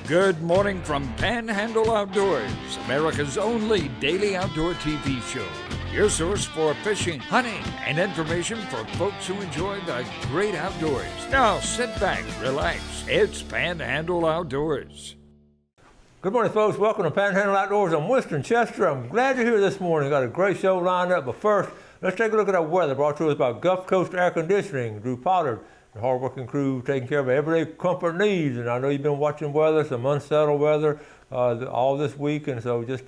Good morning from Panhandle Outdoors, America's only daily outdoor TV show. Your source for fishing, hunting, and information for folks who enjoy the great outdoors. Now sit back, relax. It's Panhandle Outdoors. Good morning, folks. Welcome to Panhandle Outdoors. I'm Winston Chester. I'm glad you're here this morning. Got a great show lined up, but first, let's take a look at our weather brought to us by Gulf Coast Air Conditioning. Drew Pollard, the hard-working crew taking care of everyday comfort needs. And I know you've been watching weather, some unsettled weather all this week, and so just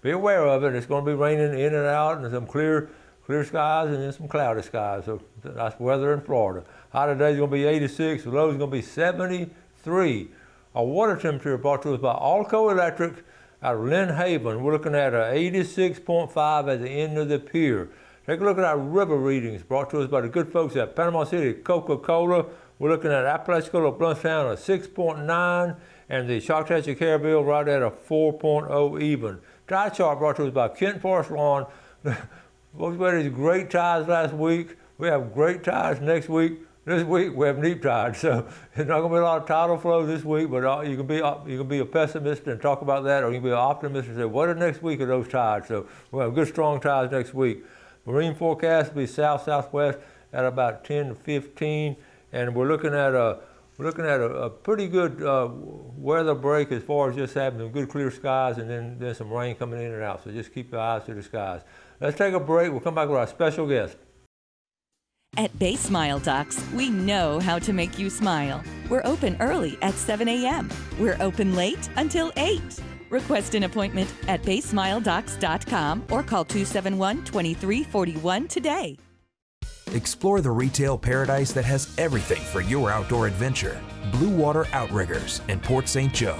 be aware of it. It's going to be raining in and out, and some clear skies and then some cloudy skies. So that's weather in Florida. High today is going to be 86. The low is going to be 73. Our water temperature brought to us by Alco Electric out of Lynn Haven. We're looking at 86.5 at the end of the pier. Take a look at our river readings brought to us by the good folks at Panama City Coca-Cola. We're looking at Apalachicola Bluntstown at 6.9 and the Choctaw Caribbean right at a 4.0 even. Tide chart brought to us by Kent Forest Lawn. Folks, we had these great tides last week. We have great tides next week. This week we have neap tides, so there's not going to be a lot of tidal flow this week. But you can be a pessimist and talk about that, or you can be an optimist and say, what are next week of those tides? So we'll have good strong tides next week. Marine forecast will be south-southwest at about 10 to 15, and we're looking at a pretty good weather break as far as just having some good clear skies and then some rain coming in and out. So just keep your eyes to the skies. Let's take a break. We'll come back with our special guest. At Bay Smile Docs, we know how to make you smile. We're open early at 7 a.m. We're open late until 8. Request an appointment at baysmiledocs.com or call 271-2341 today. Explore the retail paradise that has everything for your outdoor adventure. Blue Water Outriggers in Port St. Joe.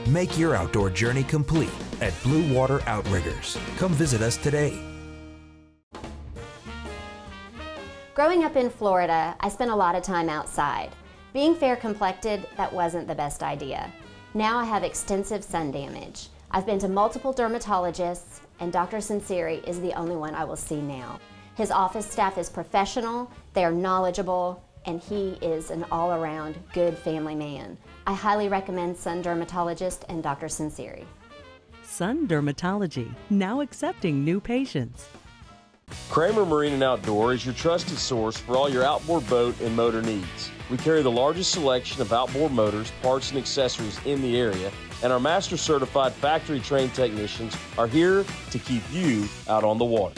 Make your outdoor journey complete at Blue Water Outriggers. Come visit us today. Growing up in Florida, I spent a lot of time outside. Being fair-complected, that wasn't the best idea. Now I have extensive sun damage. I've been to multiple dermatologists, and Dr. Sinceri is the only one I will see now. His office staff is professional, they are knowledgeable, and he is an all-around good family man. I highly recommend Sun Dermatologist and Dr. Sinceri. Sun Dermatology, now accepting new patients. Kramer Marine and Outdoor is your trusted source for all your outboard boat and motor needs. We carry the largest selection of outboard motors, parts, and accessories in the area, and our master certified factory trained technicians are here to keep you out on the water.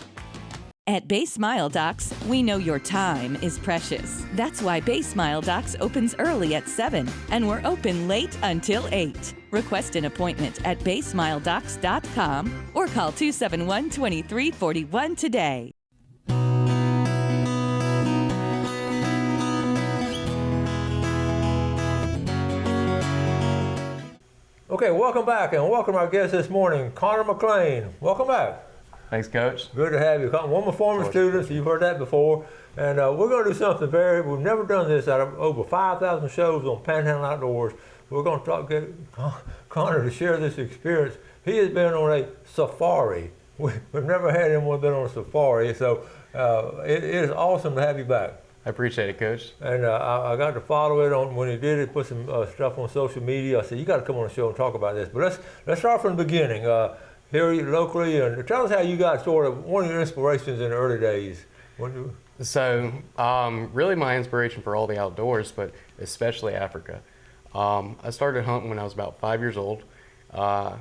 At Bay Smile Docs, we know your time is precious. That's why Bay Smile Docs opens early at 7 and we're open late until 8. Request an appointment at baysmiledocs.com or call 271-2341 today. Okay, welcome back, and welcome our guest this morning, Connor McLean. Welcome back. Thanks, Coach. Good to have you. One of my former students, you've heard that before, and we're going to do something we've never done this out of over 5,000 shows on Panhandle Outdoors. We're going to get Connor to share this experience. He has been on a safari. We've never had anyone been on a safari, so it is awesome to have you back. I appreciate it, Coach. And I got to follow it on when he did it, put some stuff on social media. I said, you got to come on the show and talk about this. But let's start from the beginning. Here locally, and tell us how you got sort of one of your inspirations in the early days. So, really my inspiration for all the outdoors, but especially Africa. I started hunting when I was about 5 years old. I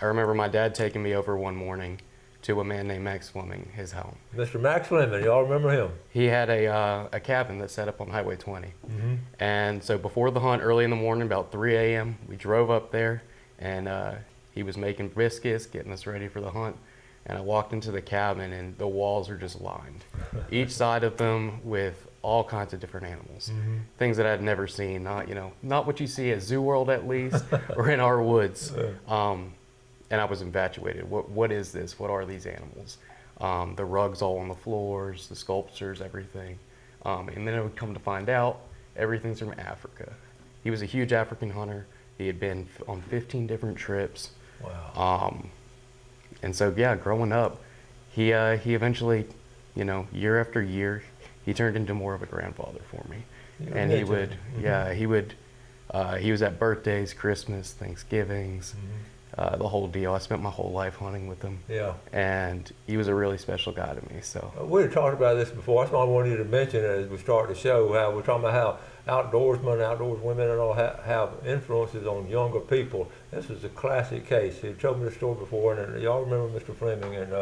remember my dad taking me over one morning to a man named Max Fleming, his home. Mr. Max Fleming, y'all remember him? He had a cabin that set up on Highway 20. Mm-hmm. And so before the hunt, early in the morning, about 3 a.m., we drove up there, and he was making biscuits, getting us ready for the hunt. And I walked into the cabin, and the walls are just lined. Each side of them with all kinds of different animals. Mm-hmm. Things that I'd never seen, not what you see at Zoo World at least, or in our woods. And I was infatuated. What is this? What are these animals? The rugs all on the floors, the sculptures, everything. And then I would come to find out everything's from Africa. he was a huge African hunter. He had been on 15 different trips. Wow. And so, yeah, growing up, he eventually, you know, year after year, he turned into more of a grandfather for me. And he would, yeah, he was at birthdays, Christmas, Thanksgivings, the whole deal. I spent my whole life hunting with him. Yeah. And he was a really special guy to me, so. We had talked about this before. That's why I wanted you to mention it as we start the show, how we're talking about how outdoorsmen, outdoors women and all have influences on younger people. This is a classic case. He told me the story before, and y'all remember Mr. Fleming and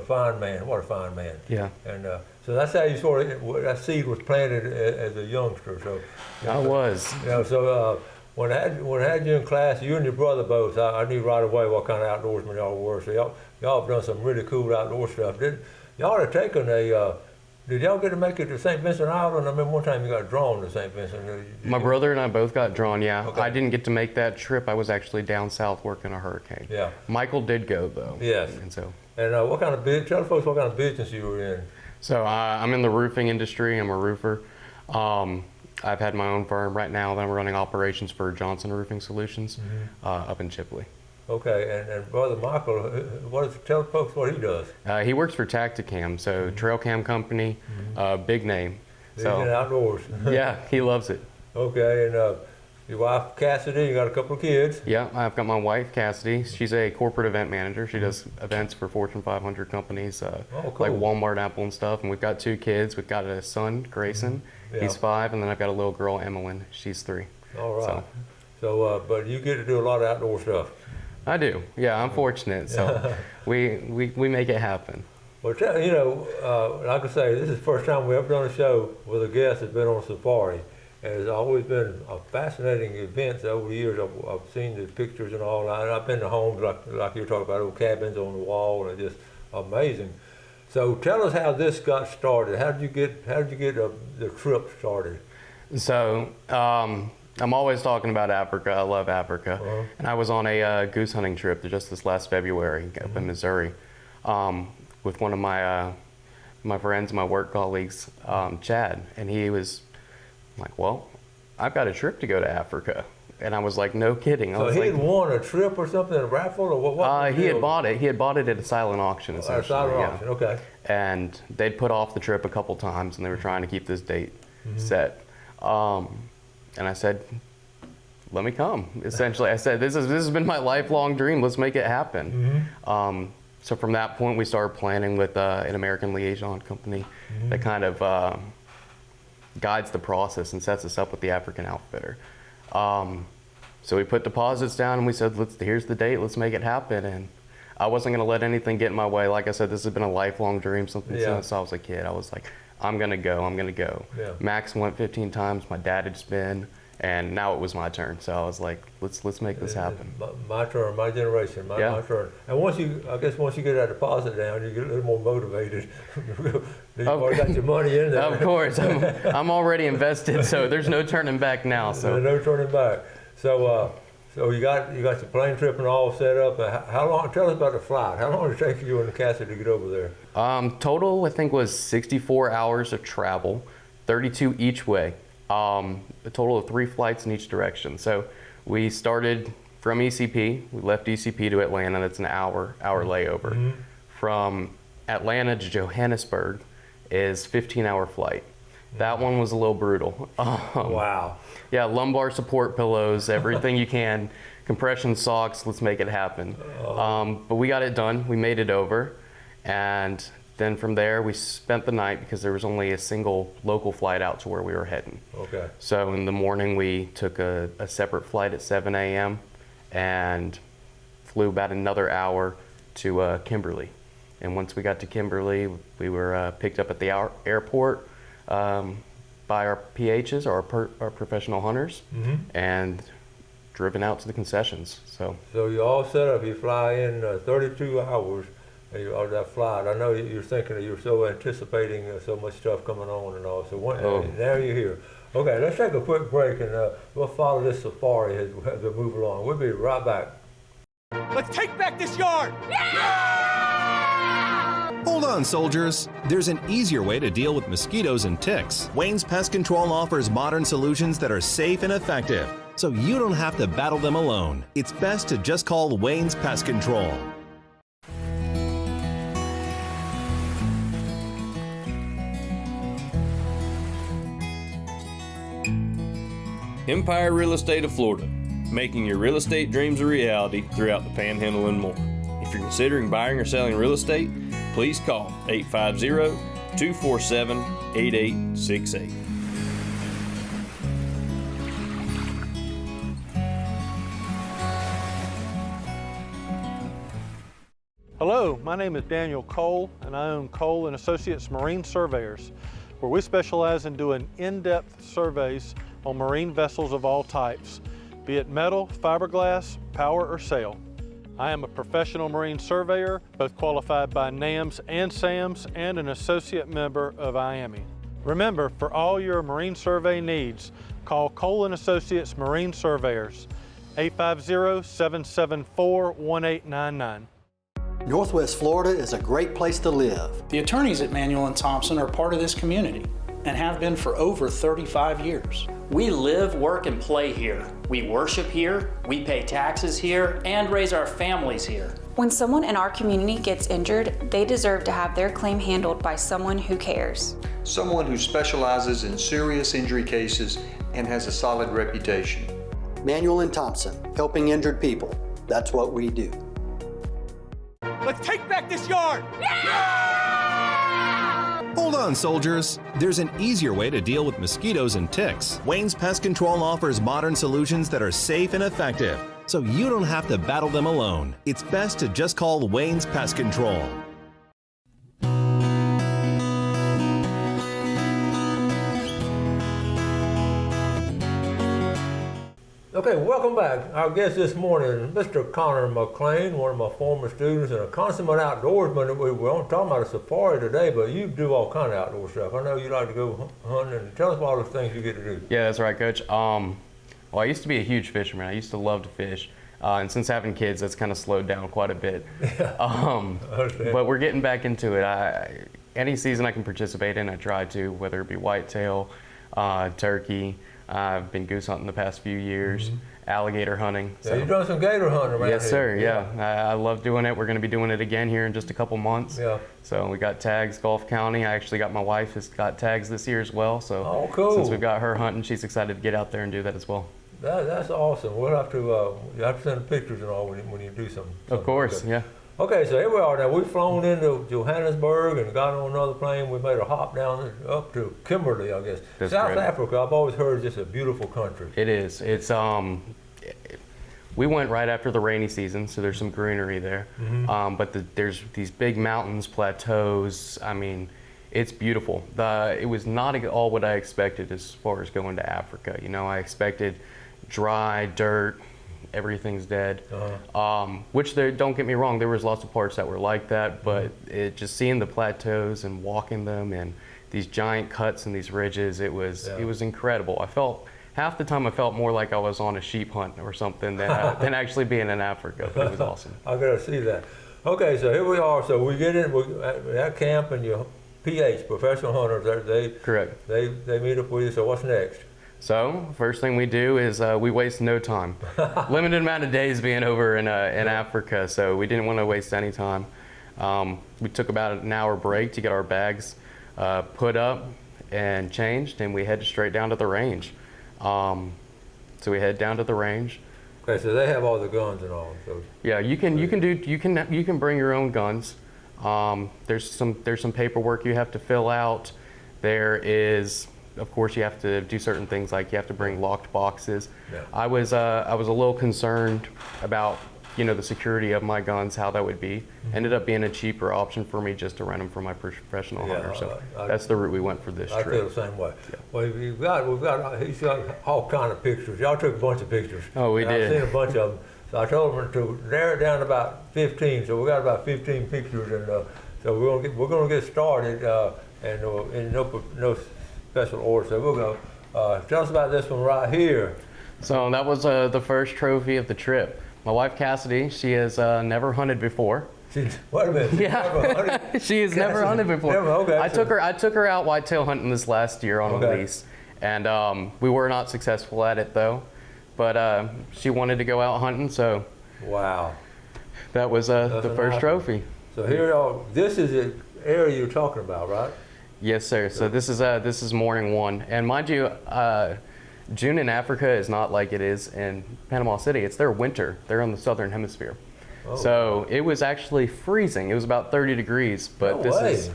fine man. What a fine man. Yeah. And so that's how you sort of, that seed was planted as a youngster. So I was. You know, so when I had you in class, you and your brother both, I knew right away what kind of outdoorsmen y'all were. So y'all have done some really cool outdoor stuff. Y'all have taken did y'all get to make it to St. Vincent Island? I remember one time you got drawn to St. Vincent. My brother and I both got drawn, yeah. Okay. I didn't get to make that trip. I was actually down south working a hurricane. Yeah. Michael did go, though. Yes. And so. And what kind of tell folks what kind of business you were in. So I'm in the roofing industry. I'm a roofer. I've had my own firm right now that I'm running operations for Johnson Roofing Solutions up in Chipley. Okay, and Brother Michael, tell folks what he does. He works for Tacticam, so trail cam company, big name. He's in outdoors. Yeah, he loves it. Okay, and your wife Cassidy, you got a couple of kids. Yeah, I've got my wife Cassidy. She's a corporate event manager. She does events for Fortune 500 companies, cool. like Walmart, Apple, and stuff. And we've got 2 kids. We've got a son, Grayson. Yeah. He's 5, and then I've got a little girl, Emmeline. She's 3. All right. So, but you get to do a lot of outdoor stuff. I do. Yeah, I'm fortunate. So we make it happen. Well, you know, like I say, this is the first time we've ever done a show with a guest that's been on safari. And it's always been a fascinating event over the years. I've seen the pictures and all, and I've been to homes like you're talking about, old cabins on the wall, and it's just amazing. So tell us how this got started. How did you get the trip started? So I'm always talking about Africa. I love Africa. And I was on a goose hunting trip just this last February up in Missouri with one of my friends, my work colleagues, Chad, and he was like, well, I've got a trip to go to Africa. And I was like, no kidding. So he had won a trip or something, a raffle, or what? He had bought it. He had bought it at a silent auction, essentially. A silent auction, okay. And they'd put off the trip a couple times, and they were trying to keep this date set. And I said, let me come. Essentially, I said, this has been my lifelong dream. Let's make it happen. So from that point, we started planning with an American liaison company that kind of guides the process and sets us up with the African outfitter. So we put deposits down and we said, here's the date, let's make it happen. And I wasn't gonna let anything get in my way. Like I said, this has been a lifelong dream since I was a kid. I was like, I'm gonna go. Yeah. Max went 15 times, my dad had been, and now it was my turn. So I was like, let's make this happen. My turn, my generation, my turn. And once you get that deposit down, you get a little more motivated. You've already got your money in there. Of course, I'm already invested, so there's no turning back now. So there's no turning back. So you got your plane trip and all set up. How long? Tell us about the flight. How long did it take you and Cassidy to get over there? Total, I think, was 64 hours of travel, 32 each way. A total of 3 flights in each direction. So we started from ECP. We left ECP to Atlanta. That's an hour layover. From Atlanta to Johannesburg is 15-hour flight. That one was a little brutal. Wow. Yeah, lumbar support pillows, everything you can, compression socks, let's make it happen. But we got it done, we made it over. And then from there, we spent the night because there was only a single local flight out to where we were heading. Okay. So in the morning, we took a separate flight at 7 a.m. and flew about another hour to Kimberly. And once we got to Kimberly, we were picked up at the airport by our PHs, our professional hunters, and driven out to the concessions. So you all set up. You fly in 32 hours. That flight. I know you're thinking you're so anticipating so much stuff coming on and all. So now you're here. Okay, let's take a quick break and we'll follow this safari as we move along. We'll be right back. Let's take back this yard! Yeah! Hold on, soldiers. There's an easier way to deal with mosquitoes and ticks. Wayne's Pest Control offers modern solutions that are safe and effective, so you don't have to battle them alone. It's best to just call Wayne's Pest Control. Empire Real Estate of Florida, making your real estate dreams a reality throughout the Panhandle and more. If you're considering buying or selling real estate, please call 850-247-8868. Hello, my name is Daniel Cole, and I own Cole & Associates Marine Surveyors, where we specialize in doing in-depth surveys on marine vessels of all types, be it metal, fiberglass, power, or sail. I am a professional marine surveyor, both qualified by NAMS and SAMS, and an associate member of IAME. Remember, for all your marine survey needs, call Cole & Associates Marine Surveyors, 850-774-1899. Northwest Florida is a great place to live. The attorneys at Manuel & Thompson are part of this community and have been for over 35 years. We live, work, and play here. We worship here, we pay taxes here, and raise our families here. When someone in our community gets injured, they deserve to have their claim handled by someone who cares. Someone who specializes in serious injury cases and has a solid reputation. Manuel & Thompson, helping injured people. That's what we do. Let's take back this yard! Hold on, soldiers. There's an easier way to deal with mosquitoes and ticks. Wayne's Pest Control offers modern solutions that are safe and effective, so you don't have to battle them alone. It's best to just call Wayne's Pest Control. Okay, welcome back. Our guest this morning, Mr. Connor McLean, one of my former students and a consummate outdoorsman. We were talking about a safari today, but you do all kind of outdoor stuff. I know you like to go hunting, and tell us about all the things you get to do. Yeah, that's right, Coach. Well, I used to be a huge fisherman. I used to love to fish. And since having kids, that's kind of slowed down quite a bit. But we're getting back into it. Any season I can participate in, I try to, whether it be whitetail, turkey. I've been goose hunting the past few years, alligator hunting. Yeah, you've done some gator hunting around here. Yes, sir, yeah. I love doing it. We're going to be doing it again here in just a couple months. Yeah. So we got tags, Gulf County. I actually got my wife has got tags this year as well. So cool. Since we've got her hunting, she's excited to get out there and do that as well. That's awesome. We'll have to, you have to send pictures and all when you do something. Of course, yeah. Okay, so here we are now. We've flown into Johannesburg and got on another plane. We made a hop down up to Kimberley, I guess. That's South correct. Africa, I've always heard is just a beautiful country. It is. It's we went right after the rainy season, so there's some greenery there. But there's these big mountains, plateaus. I mean, it's beautiful. It was not at all what I expected as far as going to Africa. You know, I expected dry dirt. Everything's dead, which don't get me wrong, there was lots of parts that were like that, but just seeing the plateaus and walking them and these giant cuts and these ridges, it was incredible. Half the time I felt more like I was on a sheep hunt or something than actually being in Africa, but it was awesome. I gotta see that. Okay, so here we are. So we get in, we at camp, and your PH, professional hunters, correct. They meet up with you. So what's next? So first thing we do is we waste no time. Limited amount of days being over in Africa, so we didn't want to waste any time. We took about an hour break to get our bags put up and changed, and we headed straight down to the range. So we head down to the range. Okay, so they have all the guns and all. So yeah, you can bring your own guns. There's some paperwork you have to fill out. There is. Of course, you have to do certain things, like you have to bring locked boxes. Yeah. I was a little concerned about, the security of my guns, how that would be. Ended up being a cheaper option for me just to rent them for my professional hunter. So that's the route we went for this trip. I feel the same way. Yeah. Well, he's got all kind of pictures. Y'all took a bunch of pictures. Oh, we did. I've seen a bunch of them. So I told them to narrow it down to about 15. So we got about 15 pictures, and so we're gonna get started, and no special order. So we'll go. Tell us about this one right here. So that was the first trophy of the trip. My wife Cassidy, she has never hunted before. Wait a minute. Yeah, she has never hunted before. Okay. I took her out whitetail hunting this last year on a lease, and we were not successful at it though. But she wanted to go out hunting, so wow, that was the first trophy. So here, this is the area you're talking about, right? Yes, sir. So this is morning one, and mind you, June in Africa is not like it is in Panama City. It's their winter. They're in the southern hemisphere. Oh, so it was actually freezing. It was about 30 degrees, but this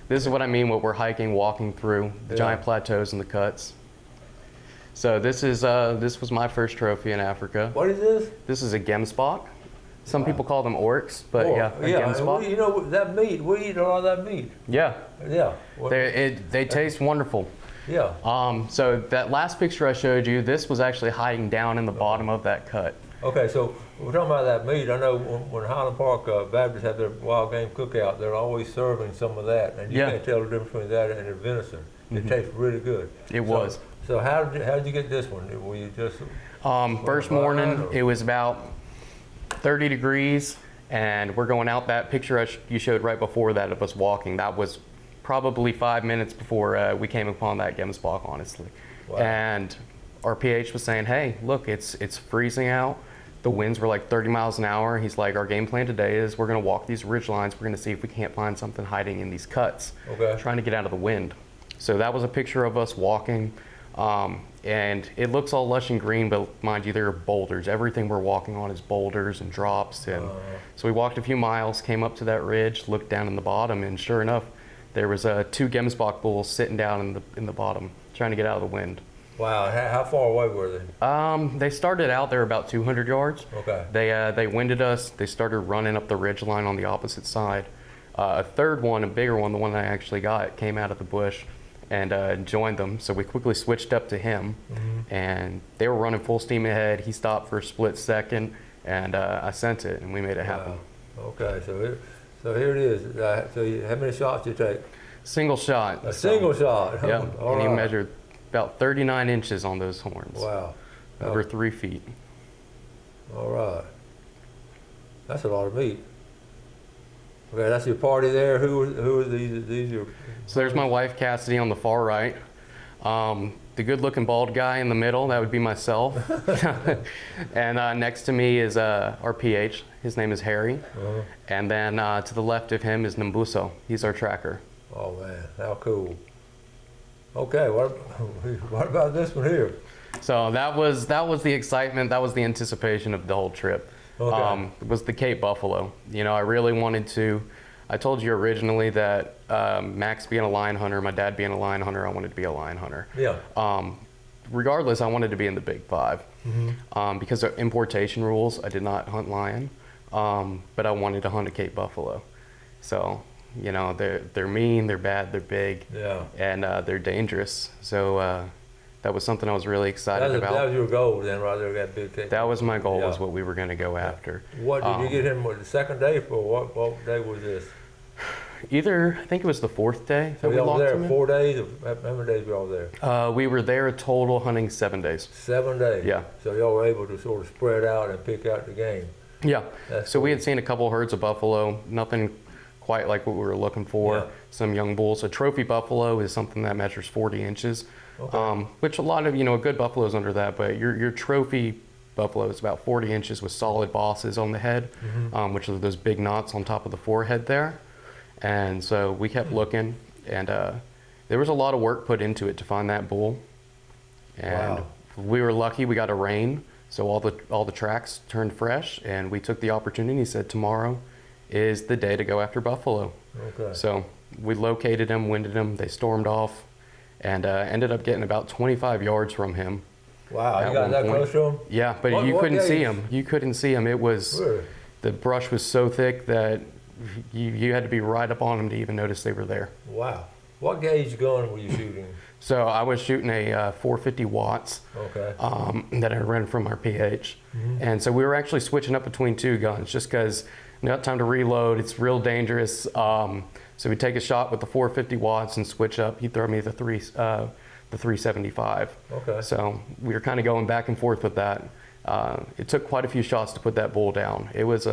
is what I mean. What we're hiking, walking through the giant plateaus and the cuts. So this was my first trophy in Africa. What is this? This is a gemsbok. Some people call them orcs, but yeah, a gemsbok. You know that meat. We eat a lot of that meat. Yeah. Yeah. They taste wonderful. Yeah. So that last picture I showed you, this was actually hiding down in the bottom of that cut. Okay, so we're talking about that meat. I know when Highland Park Baptists have their wild game cookout, they're always serving some of that, and you can't tell the difference between that and the venison. It tastes really good. It was. So how did you get this one? Were you just first morning? It was about 30 degrees, and we're going out. That picture you showed right before that of us walking, that was probably 5 minutes before we came upon that gemsbok, honestly. Wow. And our PH was saying, hey, look, it's freezing out. The winds were like 30 miles an hour. He's like, our game plan today is we're going to walk these ridge lines. We're going to see if we can't find something hiding in these cuts, trying to get out of the wind. So that was a picture of us walking. And it looks all lush and green, but mind you, there are boulders. Everything we're walking on is boulders and drops. And so we walked a few miles, came up to that ridge, looked down in the bottom, and sure enough, there was 2 gemsbok bulls sitting down in the bottom, trying to get out of the wind. Wow, how far away were they? They started out there about 200 yards. Okay. They winded us. They started running up the ridge line on the opposite side. A third one, a bigger one, the one that I actually got, came out of the bush and joined them. So we quickly switched up to him, and they were running full steam ahead. He stopped for a split second, and I sent it, and we made it happen. Okay, so here it is. So how many shots did you take? Single shot. A single shot. Yeah, and he right. measured about 39 inches on those horns. Wow. Over 3 feet. All right. That's a lot of meat. Okay, that's your party there. Who are these are? So there's my wife Cassidy on the far right. The good-looking bald guy in the middle, that would be myself. And next to me is our PH. His name is Harry. And then to the left of him is Nambuso. He's our tracker. Oh man, how cool. Okay, what about this one here? So that was the excitement, that was the anticipation of the whole trip. Okay. It was the Cape Buffalo. You know, I really wanted to, I told you originally that Max being a lion hunter, my dad being a lion hunter, I wanted to be a lion hunter. Yeah. Regardless, I wanted to be in the Big Five. Because of importation rules, I did not hunt lion, but I wanted to hunt a Cape Buffalo. So, you know, they're mean, they're bad, they're big, and they're dangerous. So that was something I was really excited about. That was your goal then, right there, that big Cape. That was my goal, was what we were going to go after. What did you get him? The second day for what day was this? I think it was the 4th day. So y'all were there 4 days? How many days were y'all there? We were there a total hunting 7 days. 7 days? Yeah. So y'all were able to sort of spread out and pick out the game. Yeah. So we had seen a couple herds of buffalo, nothing quite like what we were looking for. Yeah. Some young bulls. A trophy buffalo is something that measures 40 inches, which a lot of, a good buffalo is under that, but your trophy buffalo is about 40 inches with solid bosses on the head, which are those big knots on top of the forehead there. And so we kept looking, and there was a lot of work put into it to find that bull. And we were lucky we got a rain, so all the tracks turned fresh, and we took the opportunity, said tomorrow is the day to go after buffalo. Okay. So we located them, winded them, they stormed off, and ended up getting about 25 yards from him. Wow, you got that close to him? Yeah, but you couldn't see him. You couldn't see him. It was, the brush was so thick that you had to be right up on them to even notice they were there. Wow. What gauge gun were you shooting? So I was shooting a 450 watts that I rented from our PH. And so we were actually switching up between 2 guns just because not time to reload. It's real dangerous. So we take a shot with the 450 watts and switch up. He'd throw me the 375. Okay. So we were kind of going back and forth with that. It took quite a few shots to put that bull down. It was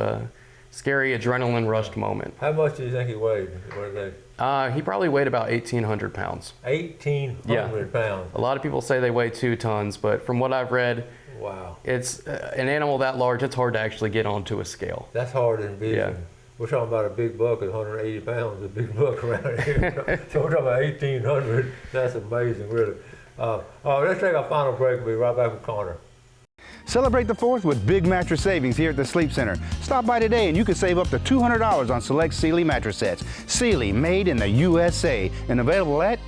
scary adrenaline rushed moment. How much do you think he weighed? What did they? He probably weighed about 1,800 pounds. 1,800 pounds. A lot of people say they weigh 2 tons, but from what I've read, wow, it's an animal that large, it's hard to actually get onto a scale. That's hard to envision. Yeah. We're talking about a big buck at 180 pounds, a big buck around here. So we're talking about 1,800. That's amazing, really. Let's take our final break. We'll be right back with Connor. Celebrate the 4th with big mattress savings here at the Sleep Center. Stop by today and you can save up to $200 on select Sealy mattress sets. Sealy, made in the USA, and available at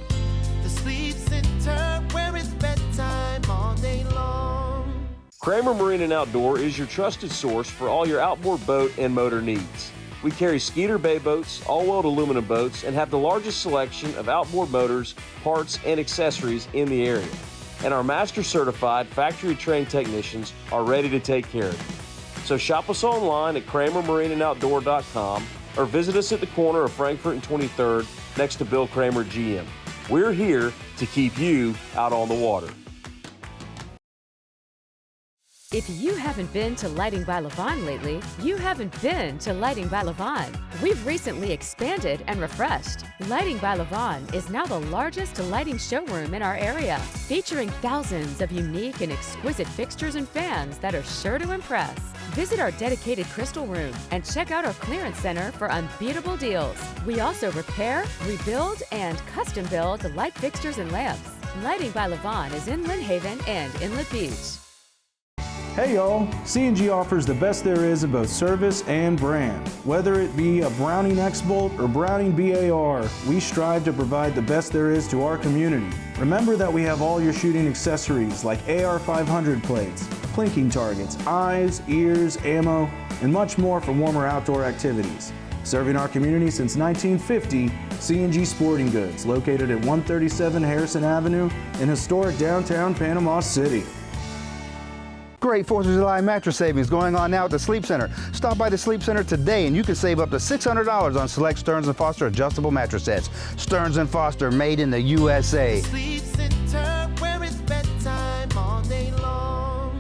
the Sleep Center, where it's bedtime all day long. Kramer Marine and Outdoor is your trusted source for all your outboard boat and motor needs. We carry Skeeter Bay boats, all-wheeled aluminum boats, and have the largest selection of outboard motors, parts, and accessories in the area. And our master certified factory trained technicians are ready to take care of you. So shop us online at KramerMarineandOutdoor.com or visit us at the corner of Frankfurt and 23rd next to Bill Kramer GM. We're here to keep you out on the water. If you haven't been to Lighting by Levon lately, you haven't been to Lighting by Levon. We've recently expanded and refreshed. Lighting by Levon is now the largest lighting showroom in our area, featuring thousands of unique and exquisite fixtures and fans that are sure to impress. Visit our dedicated crystal room and check out our clearance center for unbeatable deals. We also repair, rebuild, and custom build light fixtures and lamps. Lighting by Levon is in Lynn Haven and Inlet Beach. Hey y'all, C&G offers the best there is in both service and brand. Whether it be a Browning X-Bolt or Browning BAR, we strive to provide the best there is to our community. Remember that we have all your shooting accessories like AR-500 plates, plinking targets, eyes, ears, ammo, and much more for warmer outdoor activities. Serving our community since 1950, C&G Sporting Goods, located at 137 Harrison Avenue in historic downtown Panama City. Great 4th of July mattress savings going on now at the Sleep Center. Stop by the Sleep Center today and you can save up to $600 on select Stearns & Foster adjustable mattress sets. Stearns & Foster, made in the USA. Sleep Center, where it's bedtime all day long.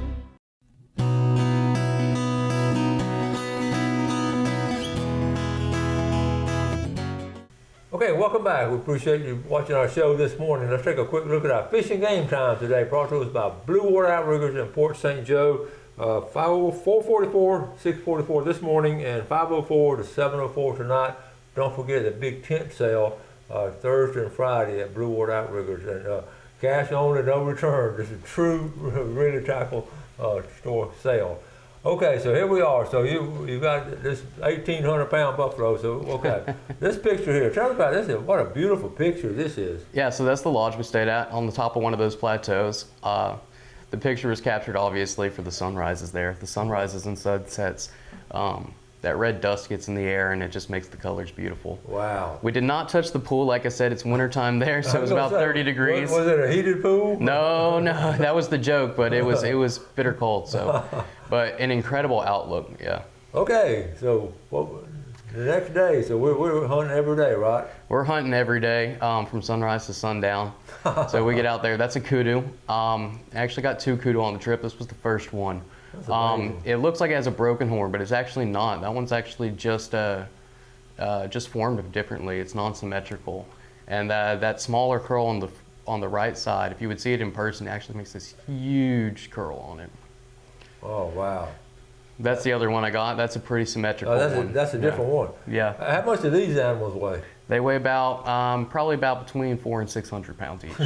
Okay, welcome back. We appreciate you watching our show this morning. Let's take a quick look at our fishing game time today, brought to us by Blue Water Outriggers in Port St. Joe. 444, 644 this morning, and 504 to 704 tonight. Don't forget the big tent sale Thursday and Friday at Blue Water Outriggers. And cash only, no return. This is a true, really tackle store sale. Okay, so here we are. So you got this 1,800-pound buffalo. So okay, this picture here. Tell me about this. What a beautiful picture this is. Yeah, so that's the lodge we stayed at on the top of one of those plateaus. The picture was captured obviously for the sunrises there. The sunrises and sunsets. That red dust gets in the air and it just makes the colors beautiful. Wow. We did not touch the pool. Like I said, it's wintertime there, so it was about 30 degrees. Was it a heated pool? No, that was the joke, but it was bitter cold. So, but an incredible outlook, yeah. Okay, so the next day, so we're hunting every day, right? We're hunting every day from sunrise to sundown. So we get out there. That's a kudu. I actually got 2 kudu on the trip. This was the first one. It looks like it has a broken horn, but it's actually not. That one's actually just formed differently. It's non-symmetrical, and that smaller curl on the right side, if you would see it in person, it actually makes this huge curl on it. Oh wow! That's the other one I got. That's a pretty symmetrical one. That's a different one. Yeah. How much do these animals weigh? They weigh about probably about between 400 and 600 pounds each.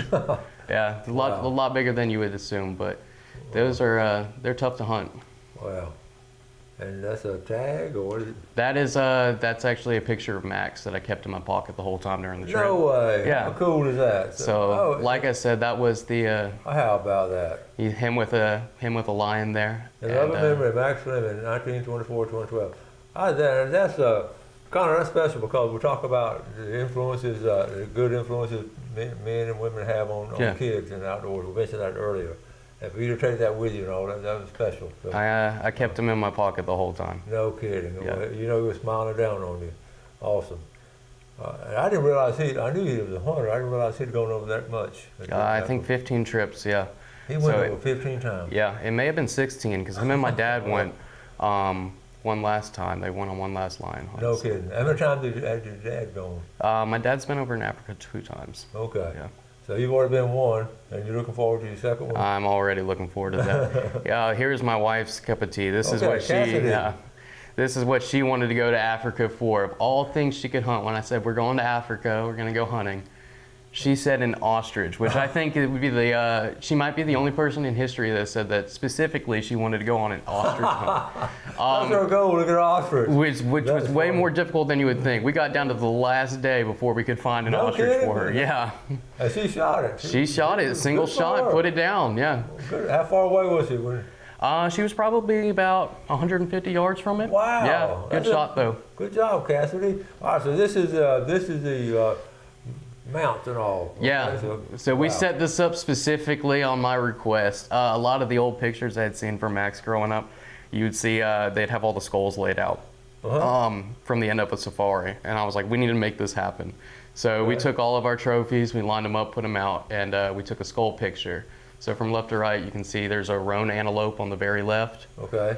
Yeah, a lot bigger than you would assume, but. Those are they're tough to hunt. Wow. And that's a tag, or what is it? That is that's actually a picture of Max that I kept in my pocket the whole time during the trip. No way. Yeah. How cool is that? So like I said, that was the how about that? Him with a lion there. And I remember Max Fleming, 1924, 2012. That's Connor, that's special because we talk about the influences, the good influences men and women have on kids and outdoors. We mentioned that earlier. And for you to take that with you and all that was special. So. I kept them in my pocket the whole time. No kidding. Yeah. You know, he was smiling down on you. Awesome. I didn't realize I knew he was a hunter. I didn't realize he'd gone over that much. I think 15 trips, yeah. He went over 15 times. Yeah, it may have been 16 because him and my dad went one last time. They went on one last lion hunt. No kidding. How many times had your dad gone? My dad's been over in Africa 2 times. Okay. Yeah. So you've already been one, and you're looking forward to your second one? I'm already looking forward to that. Yeah, here's my wife's cup of tea. This is what this is what she wanted to go to Africa for. Of all things she could hunt, when I said we're going to Africa, we're going to go hunting, she said an ostrich, which I think it would be she might be the only person in history that said that specifically she wanted to go on an ostrich hunt. That's her goal, look at an ostrich. Which was way more difficult than you would think. We got down to the last day before we could find an ostrich for her. Yeah. And she shot it. She shot it, single shot, put it down, yeah. Good. How far away was she? She was probably about 150 yards from it. Wow. Yeah, good shot though. Good job, Cassidy. All right, so this is the mounts and all. Yeah, Okay, so we set this up specifically on my request. A lot of the old pictures I had seen from Max growing up, you'd see they'd have all the skulls laid out from the end of a safari. And I was like, we need to make this happen. So we took all of our trophies, we lined them up, put them out, and we took a skull picture. So from left to right, you can see there's a roan antelope on the very left. Okay.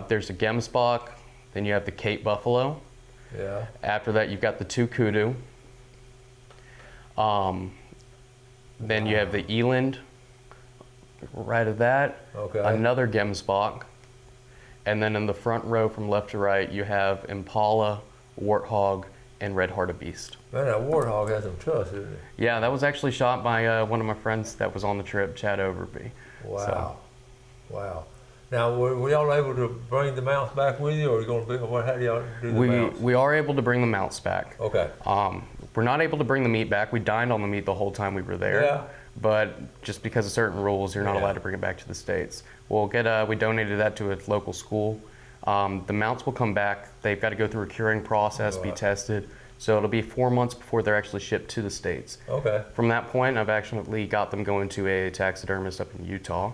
There's a gemsbok, then you have the Cape buffalo. Yeah. After that, you've got the 2 kudu. Then you have the eland, right of that. Okay. Another gemsbok. And then in the front row from left to right, you have impala, warthog, and red hartebeest. Man, that warthog has some trust, isn't it? Yeah, that was actually shot by one of my friends that was on the trip, Chad Overby. Wow. So. Wow. Now, were y'all able to bring the mounts back with you, or are you going to how do y'all do the mounts? We are able to bring the mounts back. Okay. We're not able to bring the meat back. We dined on the meat the whole time we were there. Yeah. But just because of certain rules, you're not allowed to bring it back to the States. We'll get, we donated that to a local school. The mounts will come back. They've got to go through a curing process, be tested. So it'll be 4 months before they're actually shipped to the States. Okay. From that point, I've actually got them going to a taxidermist up in Utah.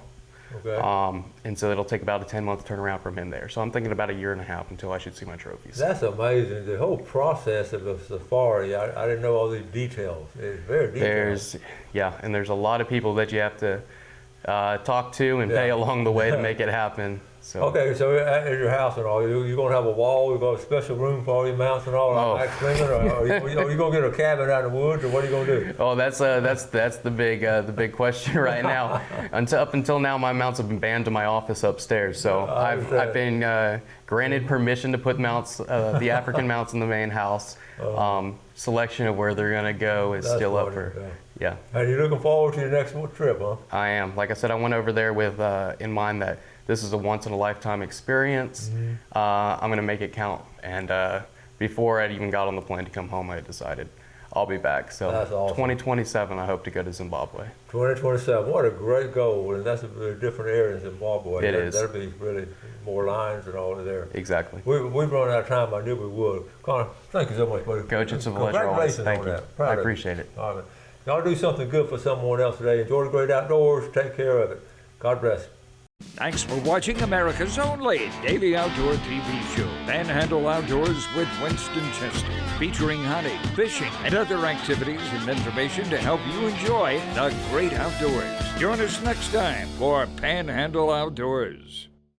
Okay. And so it'll take about a 10-month turnaround from in there. So I'm thinking about a year and a half until I should see my trophies. That's amazing. The whole process of the safari, I didn't know all these details. It's very detailed. And there's a lot of people that you have to talk to and pay along the way to make it happen. So. Okay, so at your house and all, you're going to have a wall, you've got a special room for all your mounts and all, like Max Freeman, or are you going to get a cabin out in the woods, or what are you going to do? Oh, that's the big question right now. Up until now, my mounts have been banned to my office upstairs, so I've been granted permission to put mounts, the African mounts in the main house. Selection of where they're going to go is still up for. Yeah. And you're looking forward to your next trip, huh? I am. Like I said, I went over there with in mind that this is a once-in-a-lifetime experience. I'm going to make it count. And before I even got on the plane to come home, I had decided I'll be back. So that's awesome. 2027, I hope to go to Zimbabwe. 2027, what a great goal. And that's a very different area in Zimbabwe. It is. That'll be really more lions and all there. Exactly. We've run out of time. I knew we would. Connor, thank you so much, buddy. Coach, it's a pleasure always. Thank you. I appreciate it. All right. Y'all do something good for someone else today. Enjoy the great outdoors. Take care of it. God bless. Thanks for watching America's only daily outdoor TV show, Panhandle Outdoors with Winston Chester, featuring hunting, fishing, and other activities and information to help you enjoy the great outdoors. Join us next time for Panhandle Outdoors.